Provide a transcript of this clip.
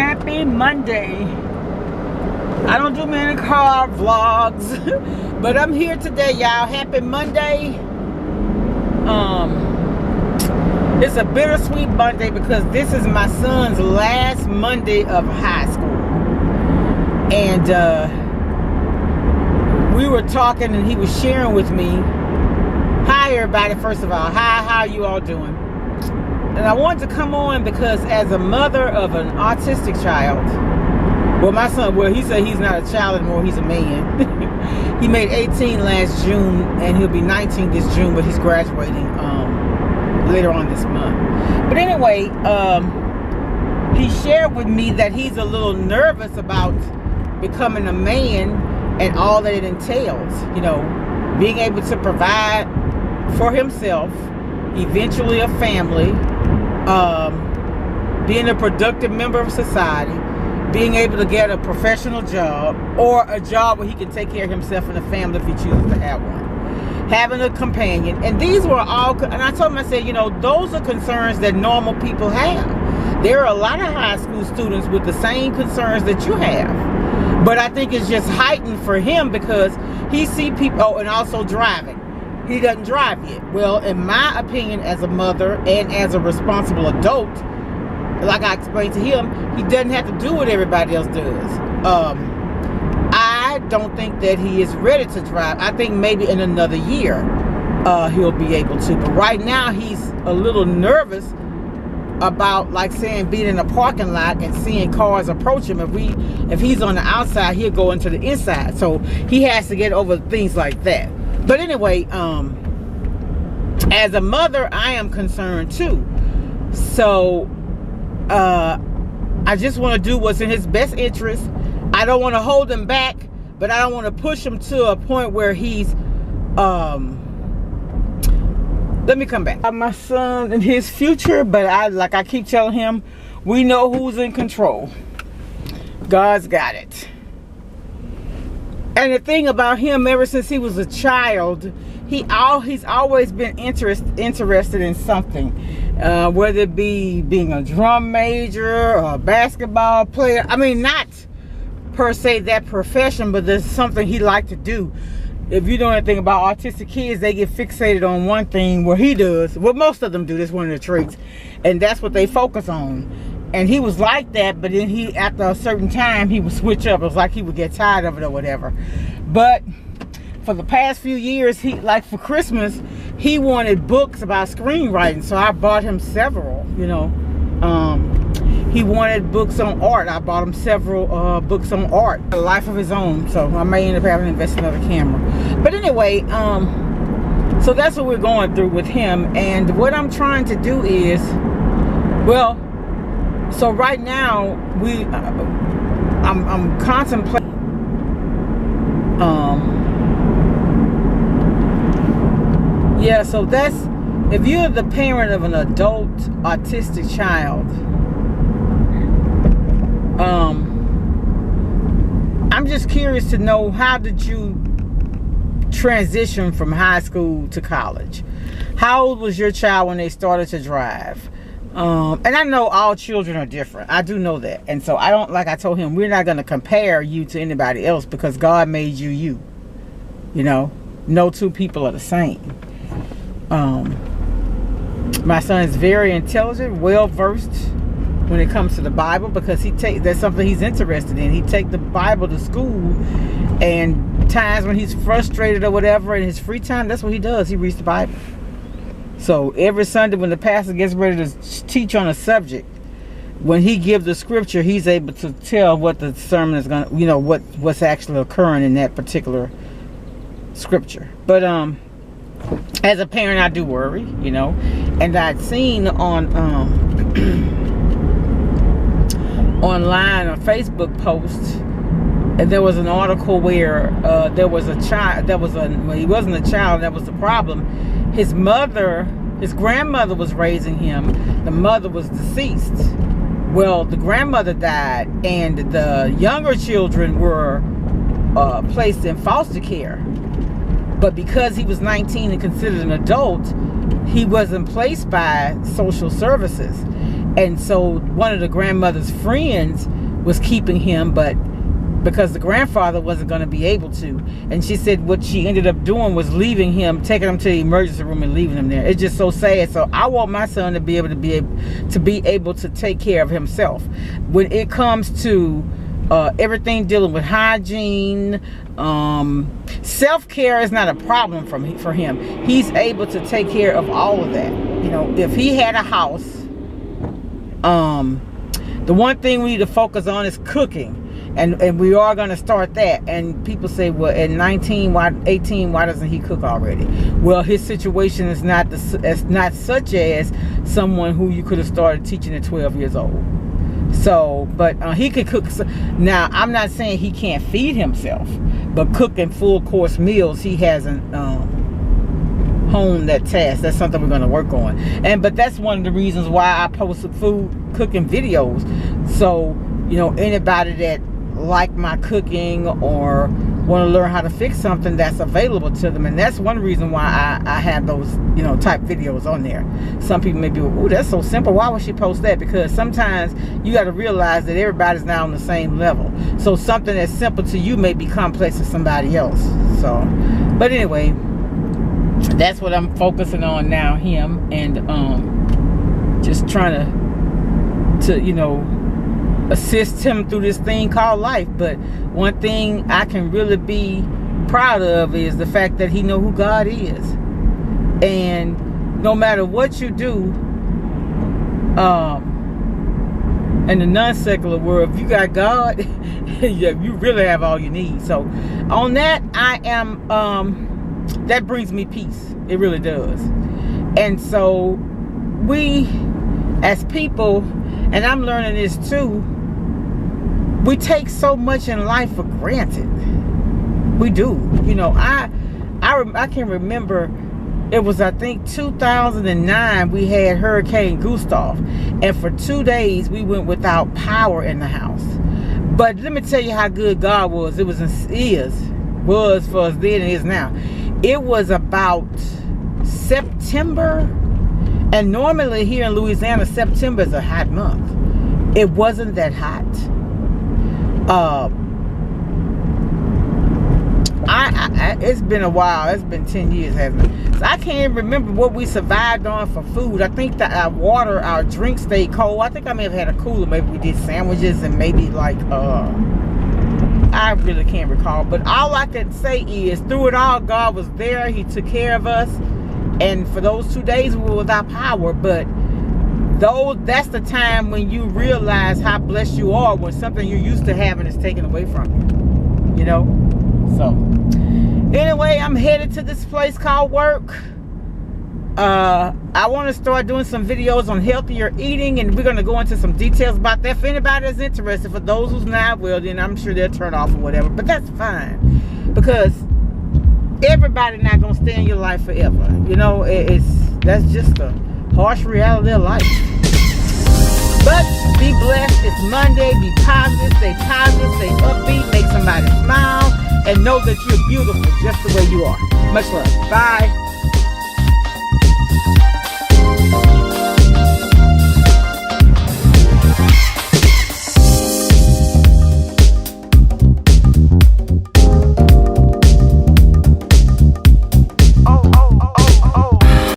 Happy Monday. I don't do many car vlogs, but I'm here today, y'all. Happy Monday. It's a bittersweet Monday because this is my son's last Monday of high school. And we were talking and he was sharing with me. Hi everybody, first of all. Hi, how are you all doing? And I wanted to come on because as a mother of an autistic child, well, my son, well, he said he's not a child anymore, he's a man. He made 18 last June and he'll be 19 this June, but he's graduating later on this month. But anyway, he shared with me that he's a little nervous about becoming a man and all that it entails, you know, being able to provide for himself, eventually a family, being a productive member of society, being able to get a professional job or a job where he can take care of himself and the family if he chooses to have one, having a companion. And these were all, and I told him, I said, you know, those are concerns that normal people have. There are a lot of high school students with the same concerns that you have, but I think it's just heightened for him because he see people. Oh, and also driving. He doesn't drive yet. Well, in my opinion, as a mother and as a responsible adult, like I explained to him, he doesn't have to do what everybody else does. I don't think that he is ready to drive. I think maybe in another year he'll be able to. But right now he's a little nervous about, like saying, being in a parking lot and seeing cars approach him. If he's on the outside, he'll go into the inside. So he has to get over things like that. But anyway, as a mother, I am concerned too. So I just want to do what's in his best interest. I don't want to hold him back, but I don't want to push him to a point where he's let me come back. My son and his future, but like I keep telling him, we know who's in control. God's got it. And the thing about him, ever since he was a child, he's always been interested in something, whether it be being a drum major or a basketball player. I mean, not per se that profession, but there's something he liked to do. If you know anything about autistic kids, they get fixated on one thing, where he does. Well, most of them do. That's one of the traits, and that's what they focus on. And he was like that, but then after a certain time, he would switch up. It was like he would get tired of it or whatever. But for the past few years, like for Christmas, he wanted books about screenwriting. So I bought him several, you know. He wanted books on art. I bought him several books on art, a life of his own. So I may end up having to invest in another camera. But anyway, so that's what we're going through with him. And what I'm trying to do is, well, so right now I'm contemplating yeah, so that's, if you're the parent of an adult autistic child, I'm just curious to know, how did you transition from high school to college? How old was your child when they started to drive? And I know all children are different. I do know that. And so I don't, like I told him, we're not going to compare you to anybody else because God made you you. You know, no two people are the same. My son is very intelligent, well versed when it comes to the Bible because that's something he's interested in. He take the Bible to school, and times when he's frustrated or whatever in his free time, that's what he does. He reads the Bible. So every Sunday when the pastor gets ready to teach on a subject, when he gives the scripture, he's able to tell what the sermon is going to, you know, what's actually occurring in that particular scripture. But as a parent, I do worry, you know. And I'd seen on online, a Facebook post, and there was an article where there was a child, well, he wasn't a child, that was the problem. His grandmother was raising him. The mother was deceased. Well, the grandmother died, and the younger children were placed in foster care. But because he was 19 and considered an adult, he wasn't placed by social services. And so one of the grandmother's friends was keeping him, but because the grandfather wasn't going to be able to. And she said what she ended up doing was leaving him, taking him to the emergency room and leaving him there. It's just so sad. So I want my son to be able to take care of himself. When it comes to everything dealing with hygiene, self-care is not a problem for him. He's able to take care of all of that. You know, if he had a house, the one thing we need to focus on is cooking. And we are going to start that. And people say, well, at 18, why doesn't he cook already? Well, his situation is not such as someone who you could have started teaching at 12 years old. So, but he could cook. Now, I'm not saying he can't feed himself, but cooking full course meals, he hasn't honed that task. That's something we're going to work on. But that's one of the reasons why I post food cooking videos. So, you know, anybody that like my cooking or want to learn how to fix something, that's available to them. And that's one reason why I have those, you know, type videos on there. Some people may be, oh, that's so simple, why would she post that? Because sometimes you got to realize that everybody's not on the same level. So something that's simple to you may be complex to somebody else. So, but anyway, that's what I'm focusing on now, him, and just trying to you know, assist him through this thing called life. But one thing I can really be proud of is the fact that he know who God is. And no matter what you do, in the non-secular world, if you got God, yeah, you really have all you need. So on that, I am that brings me peace. It really does. And so we as people, and I'm learning this too, we take so much in life for granted. We do. You know, I can remember, it was, I think, 2009, we had Hurricane Gustav. And for 2 days, we went without power in the house. But let me tell you how good God was. It was for us then and is now. It was about September. And normally here in Louisiana, September is a hot month. It wasn't that hot. It's been a while. It's been 10 years, hasn't it? So I can't remember what we survived on for food. I think that our drink stayed cold. I think I may have had a cooler. Maybe we did sandwiches and maybe like, I really can't recall. But all I can say is, through it all, God was there. He took care of us. And for those 2 days, we were without power. But that's the time when you realize how blessed you are when something you're used to having is taken away from you. You know? So, anyway, I'm headed to this place called work. I want to start doing some videos on healthier eating, and we're going to go into some details about that. If anybody is interested, for those who's not, well, then I'm sure they'll turn off or whatever. But that's fine, because everybody not going to stay in your life forever. You know, that's just a harsh reality of life. But be blessed. It's Monday. Be positive. Stay upbeat. Make somebody smile. And know that you're beautiful just the way you are. Much love. Bye.